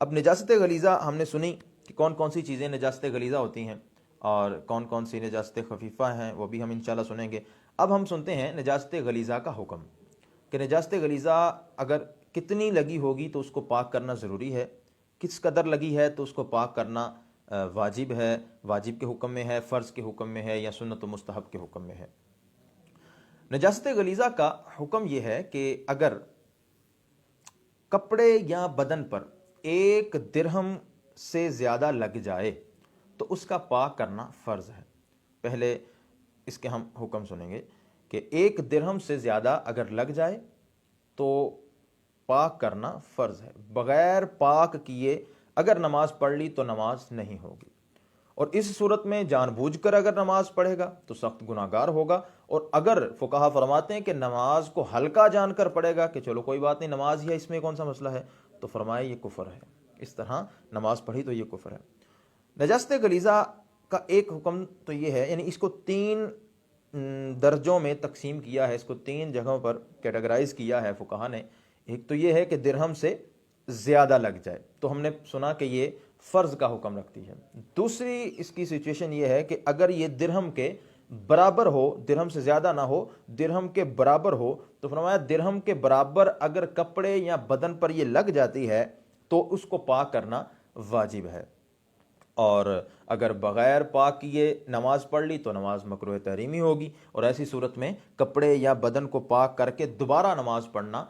اب نجاست غلیظہ ہم نے سنی کہ کون کون سی چیزیں نجاست غلیظہ ہوتی ہیں اور کون کون سی نجاست خفیفہ ہیں، وہ بھی ہم انشاءاللہ سنیں گے۔ اب ہم سنتے ہیں نجاست غلیظہ کا حکم، کہ نجاست غلیظہ اگر کتنی لگی ہوگی تو اس کو پاک کرنا ضروری ہے، کس قدر لگی ہے تو اس کو پاک کرنا واجب ہے، واجب کے حکم میں ہے، فرض کے حکم میں ہے، یا سنت و مستحب کے حکم میں ہے۔ نجاست غلیظہ کا حکم یہ ہے کہ اگر کپڑے یا بدن پر 1 درہم سے زیادہ لگ جائے تو اس کا پاک کرنا فرض ہے۔ پہلے اس کے ہم حکم سنیں گے کہ 1 درہم سے زیادہ اگر لگ جائے تو پاک کرنا فرض ہے، بغیر پاک کیے اگر نماز پڑھ لی تو نماز نہیں ہوگی، اور اس صورت میں جان بوجھ کر اگر نماز پڑھے گا تو سخت گناہ گار ہوگا، اور اگر فقہا فرماتے ہیں کہ نماز کو ہلکا جان کر پڑھے گا کہ چلو کوئی بات نہیں نماز ہی ہے، اس میں کون سا مسئلہ ہے، تو فرمائے یہ کفر ہے، اس طرح نماز پڑھی تو یہ کفر ہے۔ نجاست غلیظہ کا ایک حکم تو یہ ہے، یعنی اس کو 3 درجوں میں تقسیم کیا ہے، اس کو 3 جگہوں پر کیٹیگرائز کیا ہے فقہا نے۔ ایک تو یہ ہے کہ درہم سے زیادہ لگ جائے، تو ہم نے سنا کہ یہ فرض کا حکم رکھتی ہے۔ دوسری اس کی سچویشن یہ ہے کہ اگر یہ درہم کے برابر ہو، درہم سے زیادہ نہ ہو، درہم کے برابر ہو، تو فرمایا درہم کے برابر اگر کپڑے یا بدن پر یہ لگ جاتی ہے تو اس کو پاک کرنا واجب ہے، اور اگر بغیر پاک کیے نماز پڑھ لی تو نماز مکروہ تحریمی ہوگی، اور ایسی صورت میں کپڑے یا بدن کو پاک کر کے دوبارہ نماز پڑھنا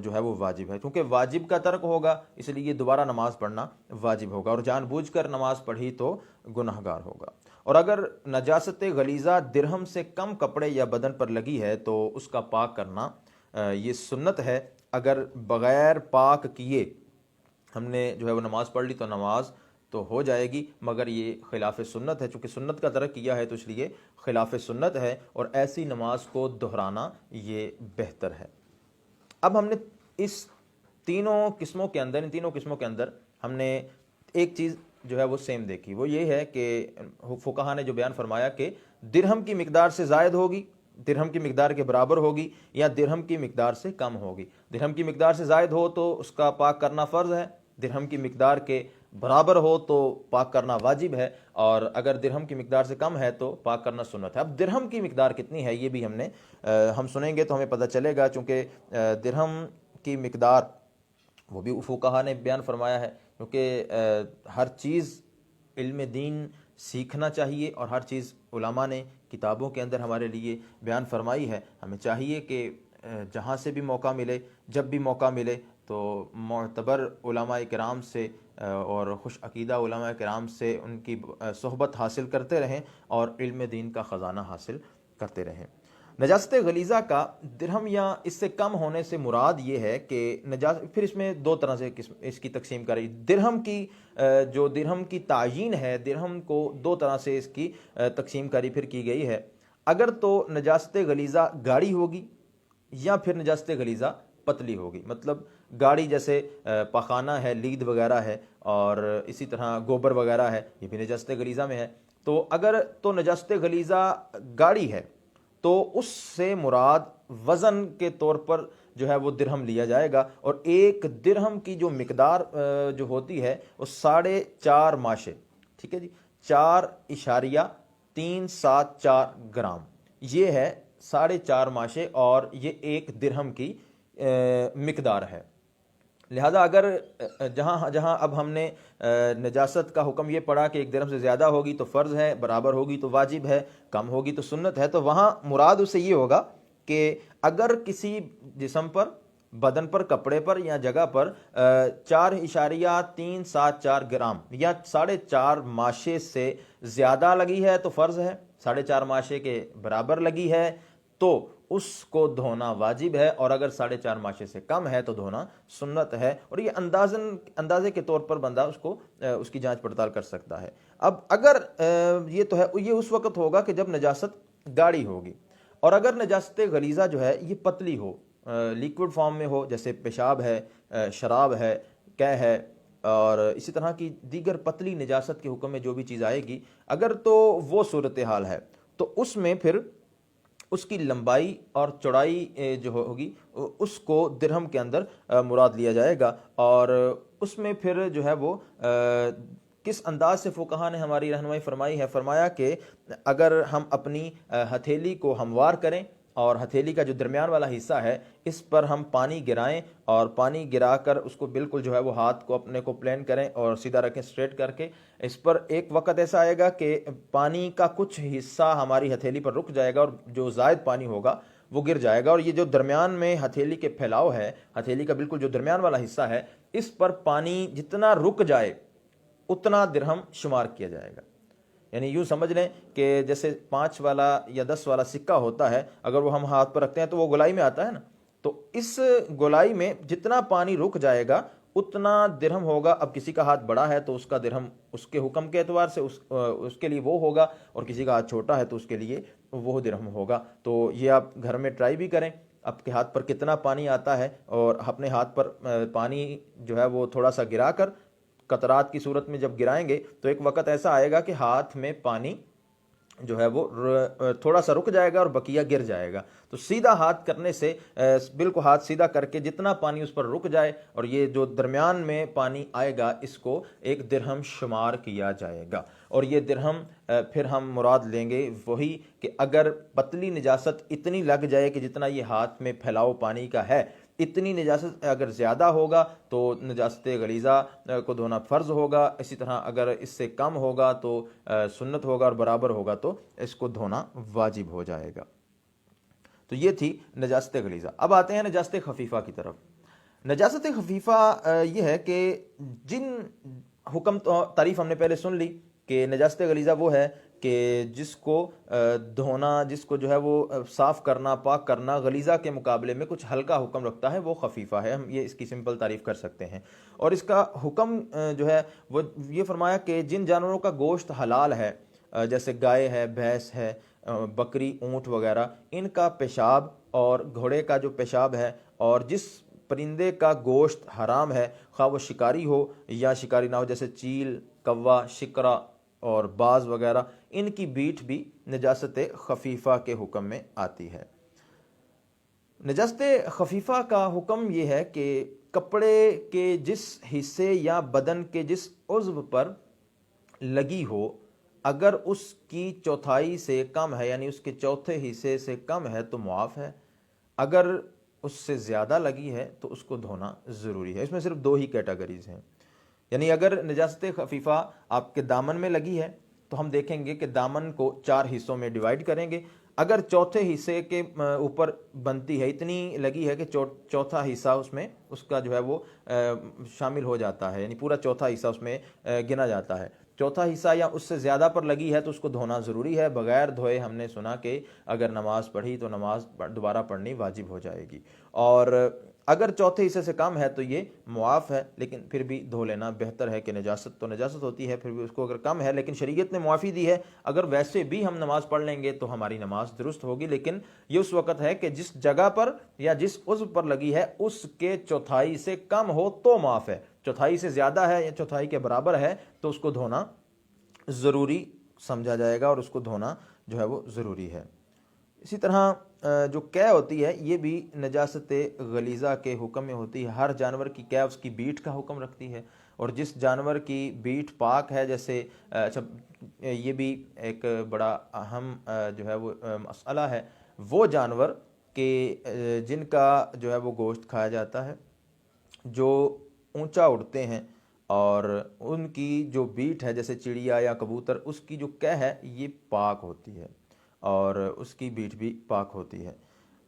جو ہے وہ واجب ہے، کیونکہ واجب کا ترک ہوگا اس لیے دوبارہ نماز پڑھنا واجب ہوگا، اور جان بوجھ کر نماز پڑھی تو گناہ گار ہوگا۔ اور اگر نجاست غلیظہ درہم سے کم کپڑے یا بدن پر لگی ہے تو اس کا پاک کرنا یہ سنت ہے، اگر بغیر پاک کیے ہم نے جو ہے وہ نماز پڑھ لی تو نماز تو ہو جائے گی، مگر یہ خلاف سنت ہے، چونکہ سنت کا ترک کیا ہے تو اس لیے خلاف سنت ہے، اور ایسی نماز کو دہرانا یہ بہتر ہے۔ اب ہم نے اس تینوں قسموں کے اندر ہم نے ایک چیز جو ہے وہ سیم دیکھی، وہ یہ ہے کہ فقہا نے جو بیان فرمایا کہ درہم کی مقدار سے زائد ہوگی، درہم کی مقدار کے برابر ہوگی، یا درہم کی مقدار سے کم ہوگی۔ درہم کی مقدار سے زائد ہو تو اس کا پاک کرنا فرض ہے، درہم کی مقدار کے برابر ہو تو پاک کرنا واجب ہے، اور اگر درہم کی مقدار سے کم ہے تو پاک کرنا سنت ہے۔ اب درہم کی مقدار کتنی ہے یہ بھی ہم سنیں گے تو ہمیں پتہ چلے گا، چونکہ درہم کی مقدار وہ بھی فقہا نے بیان فرمایا ہے، کیونکہ ہر چیز علم دین سیکھنا چاہیے، اور ہر چیز علماء نے کتابوں کے اندر ہمارے لیے بیان فرمائی ہے۔ ہمیں چاہیے کہ جہاں سے بھی موقع ملے، جب بھی موقع ملے تو معتبر علماء کرام سے اور خوش عقیدہ علماء کرام سے ان کی صحبت حاصل کرتے رہیں اور علم دین کا خزانہ حاصل کرتے رہیں۔ نجاست غلیظہ کا درہم یا اس سے کم ہونے سے مراد یہ ہے کہ پھر اس میں 2 طرح سے اس کی تقسیم کری۔ درہم کی تعیین ہے، درہم کو 2 طرح سے اس کی تقسیم کری پھر کی گئی ہے۔ اگر تو نجاست غلیظہ گاڑی ہوگی یا پھر نجاست غلیظہ پتلی ہوگی، مطلب گاڑی جیسے پاخانہ ہے، لید وغیرہ ہے، اور اسی طرح گوبر وغیرہ ہے، یہ بھی نجاست غلیظہ میں ہے۔ تو اگر تو نجاست غلیظہ گاڑی ہے تو اس سے مراد وزن کے طور پر جو ہے وہ درہم لیا جائے گا، اور 1 درہم کی جو مقدار جو ہوتی ہے وہ 4.5 ماشے، ٹھیک ہے جی، 4.374 گرام، یہ ہے 4.5 ماشے، اور یہ 1 درہم کی مقدار ہے۔ لہذا اگر جہاں اب ہم نے نجاست کا حکم یہ پڑھا کہ 1 درہم سے زیادہ ہوگی تو فرض ہے، برابر ہوگی تو واجب ہے، کم ہوگی تو سنت ہے، تو وہاں مراد اس سے یہ ہوگا کہ اگر کسی جسم پر، بدن پر، کپڑے پر یا جگہ پر 4.374 گرام یا 4.5 ماشے سے زیادہ لگی ہے تو فرض ہے، 4.5 ماشے کے برابر لگی ہے تو اس کو دھونا واجب ہے، اور اگر 4.5 ماشے سے کم ہے تو دھونا سنت ہے، اور یہ اندازے کے طور پر بندہ اس کی جانچ پڑتال کر سکتا ہے۔ اب اگر یہ تو ہے، یہ اس وقت ہوگا کہ جب نجاست گاڑی ہوگی، اور اگر نجاست غلیظہ جو ہے یہ پتلی ہو، لیکوڈ فارم میں ہو، جیسے پیشاب ہے، شراب ہے، قے ہے، اور اسی طرح کی دیگر پتلی نجاست کے حکم میں جو بھی چیز آئے گی، اگر تو وہ صورتحال ہے تو اس میں پھر اس کی لمبائی اور چوڑائی جو ہوگی اس کو درہم کے اندر مراد لیا جائے گا، اور اس میں پھر جو ہے وہ کس انداز سے فقہا نے ہماری رہنمائی فرمائی ہے، فرمایا کہ اگر ہم اپنی ہتھیلی کو ہموار کریں اور ہتھیلی کا جو درمیان والا حصہ ہے اس پر ہم پانی گرائیں، اور پانی گرا کر اس کو بالکل جو ہے وہ ہاتھ کو اپنے کو پلین کریں اور سیدھا رکھیں اسٹریٹ کر کے، اس پر ایک وقت ایسا آئے گا کہ پانی کا کچھ حصہ ہماری ہتھیلی پر رک جائے گا اور جو زائد پانی ہوگا وہ گر جائے گا، اور یہ جو درمیان میں ہتھیلی کے پھیلاؤ ہے، ہتھیلی کا بالکل جو درمیان والا حصہ ہے، اس پر پانی جتنا رک جائے اتنا درہم شمار کیا جائے گا۔ یعنی یوں سمجھ لیں کہ جیسے 5 والا یا 10 والا سکہ ہوتا ہے، اگر وہ ہم ہاتھ پر رکھتے ہیں تو وہ گولائی میں آتا ہے نا، تو اس گولائی میں جتنا پانی رک جائے گا اتنا درہم ہوگا۔ اب کسی کا ہاتھ بڑا ہے تو اس کا درہم اس کے حکم کے اعتبار سے اس کے لیے وہ ہوگا، اور کسی کا ہاتھ چھوٹا ہے تو اس کے لیے وہ درہم ہوگا۔ تو یہ آپ گھر میں ٹرائی بھی کریں، آپ کے ہاتھ پر کتنا پانی آتا ہے، اور اپنے ہاتھ پر پانی جو ہے وہ تھوڑا سا گرا کر قطرات کی صورت میں جب گرائیں گے تو ایک وقت ایسا آئے گا کہ ہاتھ میں پانی جو ہے وہ تھوڑا سا رک جائے گا اور بقیہ گر جائے گا۔ تو سیدھا ہاتھ کرنے سے بالکل ہاتھ سیدھا کر کے جتنا پانی اس پر رک جائے اور یہ جو درمیان میں پانی آئے گا اس کو ایک درہم شمار کیا جائے گا۔ اور یہ درہم پھر ہم مراد لیں گے وہی کہ اگر پتلی نجاست اتنی لگ جائے کہ جتنا یہ ہاتھ میں پھیلاؤ پانی کا ہے، اتنی نجاست اگر زیادہ ہوگا تو نجاست غلیظہ کو دھونا فرض ہوگا، اسی طرح اگر اس سے کم ہوگا تو سنت ہوگا، اور برابر ہوگا تو اس کو دھونا واجب ہو جائے گا۔ تو یہ تھی نجاست غلیظہ۔ اب آتے ہیں نجاست خفیفہ کی طرف۔ نجاست خفیفہ یہ ہے کہ جن حکم تعریف ہم نے پہلے سن لی کہ نجاست غلیظہ وہ ہے کہ جس کو دھونا، جس کو جو ہے وہ صاف کرنا، پاک کرنا غلیظہ کے مقابلے میں کچھ ہلکا حکم رکھتا ہے، وہ خفیفہ ہے۔ ہم یہ اس کی سمپل تعریف کر سکتے ہیں۔ اور اس کا حکم جو ہے وہ یہ فرمایا کہ جن جانوروں کا گوشت حلال ہے، جیسے گائے ہے، بھینس ہے، بکری، اونٹ وغیرہ، ان کا پیشاب اور گھوڑے کا جو پیشاب ہے، اور جس پرندے کا گوشت حرام ہے، خواہ وہ شکاری ہو یا شکاری نہ ہو، جیسے چیل، کوا، شکرا اور باز وغیرہ، ان کی بیٹ بھی نجاست خفیفہ کے حکم میں آتی ہے۔ نجاست خفیفہ کا حکم یہ ہے کہ کپڑے کے جس حصے یا بدن کے جس عضو پر لگی ہو، اگر اس کی چوتھائی سے کم ہے، یعنی اس کے چوتھے حصے سے کم ہے تو معاف ہے، اگر اس سے زیادہ لگی ہے تو اس کو دھونا ضروری ہے۔ اس میں صرف 2 ہی کیٹیگریز ہیں۔ یعنی اگر نجاست خفیفہ آپ کے دامن میں لگی ہے تو ہم دیکھیں گے کہ دامن کو 4 حصوں میں ڈیوائیڈ کریں گے۔ اگر چوتھے حصے کے اوپر بنتی ہے، اتنی لگی ہے کہ چوتھا حصہ اس میں اس کا جو ہے وہ شامل ہو جاتا ہے، یعنی پورا چوتھا حصہ اس میں گنا جاتا ہے، چوتھا حصہ یا اس سے زیادہ پر لگی ہے تو اس کو دھونا ضروری ہے۔ بغیر دھوئے ہم نے سنا کہ اگر نماز پڑھی تو نماز دوبارہ پڑھنی واجب ہو جائے گی، اور اگر چوتھے حصے سے کم ہے تو یہ معاف ہے، لیکن پھر بھی دھو لینا بہتر ہے کہ نجاست تو نجاست ہوتی ہے، پھر بھی اس کو اگر کم ہے لیکن شریعت نے معافی دی ہے، اگر ویسے بھی ہم نماز پڑھ لیں گے تو ہماری نماز درست ہوگی، لیکن یہ اس وقت ہے کہ جس جگہ پر یا جس عضو پر لگی ہے اس کے چوتھائی سے کم ہو تو معاف ہے، چوتھائی سے زیادہ ہے یا چوتھائی کے برابر ہے تو اس کو دھونا ضروری سمجھا جائے گا، اور اس کو دھونا جو ہے وہ ضروری ہے۔ اسی طرح جو قے ہوتی ہے یہ بھی نجاست غلیظہ کے حکم میں ہوتی ہے۔ ہر جانور کی قے اس کی بیٹ کا حکم رکھتی ہے، اور جس جانور کی بیٹ پاک ہے، جیسے اچھا یہ بھی ایک بڑا اہم جو ہے وہ مسئلہ ہے، وہ جانور کہ جن کا جو ہے وہ گوشت کھایا جاتا ہے، جو اونچا اڑتے ہیں اور ان کی جو بیٹ ہے جیسے چڑیا یا کبوتر، اس کی جو قے ہے یہ پاک ہوتی ہے اور اس کی بیٹ بھی پاک ہوتی ہے۔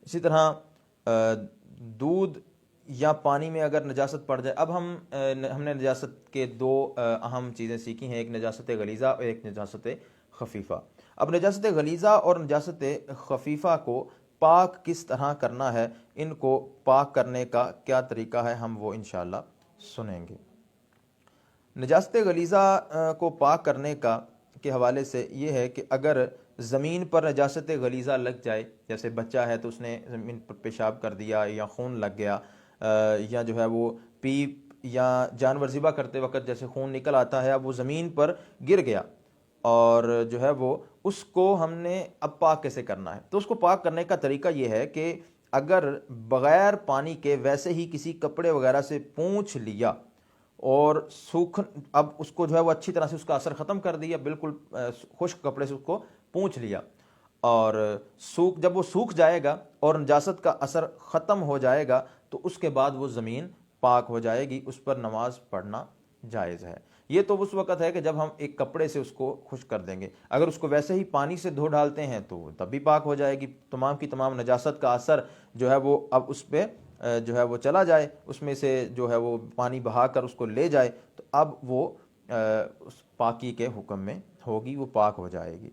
اسی طرح دودھ یا پانی میں اگر نجاست پڑ جائے، اب ہم نے نجاست کے 2 اہم چیزیں سیکھی ہیں، ایک نجاست غلیظہ اور ایک نجاست خفیفہ۔ اب نجاست غلیظہ اور نجاست خفیفہ کو پاک کس طرح کرنا ہے، ان کو پاک کرنے کا کیا طریقہ ہے، ہم وہ انشاءاللہ سنیں گے۔ نجاست غلیظہ کو پاک کرنے کا کے حوالے سے یہ ہے کہ اگر زمین پر نجاست غلیظہ لگ جائے، جیسے بچہ ہے تو اس نے زمین پر پیشاب کر دیا یا خون لگ گیا، یا جو ہے وہ پیپ یا جانور ذبح کرتے وقت جیسے خون نکل آتا ہے، اب وہ زمین پر گر گیا اور جو ہے وہ اس کو ہم نے اب پاک کیسے کرنا ہے؟ تو اس کو پاک کرنے کا طریقہ یہ ہے کہ اگر بغیر پانی کے ویسے ہی کسی کپڑے وغیرہ سے پونچھ لیا اور سوکھ، اب اس کو جو ہے وہ اچھی طرح سے اس کا اثر ختم کر دیا، بالکل خشک کپڑے سے اس کو پونچھ لیا، اور جب وہ سوکھ جائے گا اور نجاست کا اثر ختم ہو جائے گا تو اس کے بعد وہ زمین پاک ہو جائے گی، اس پر نماز پڑھنا جائز ہے۔ یہ تو اس وقت ہے کہ جب ہم ایک کپڑے سے اس کو خشک کر دیں گے، اگر اس کو ویسے ہی پانی سے دھو ڈالتے ہیں تو تب بھی پاک ہو جائے گی، تمام کی تمام نجاست کا اثر جو ہے وہ اب اس پہ جو ہے وہ چلا جائے، اس میں سے جو ہے وہ پانی بہا کر اس کو لے جائے، تو اب وہ اس پاکی کے حکم میں ہوگی، وہ پاک ہو جائے گی۔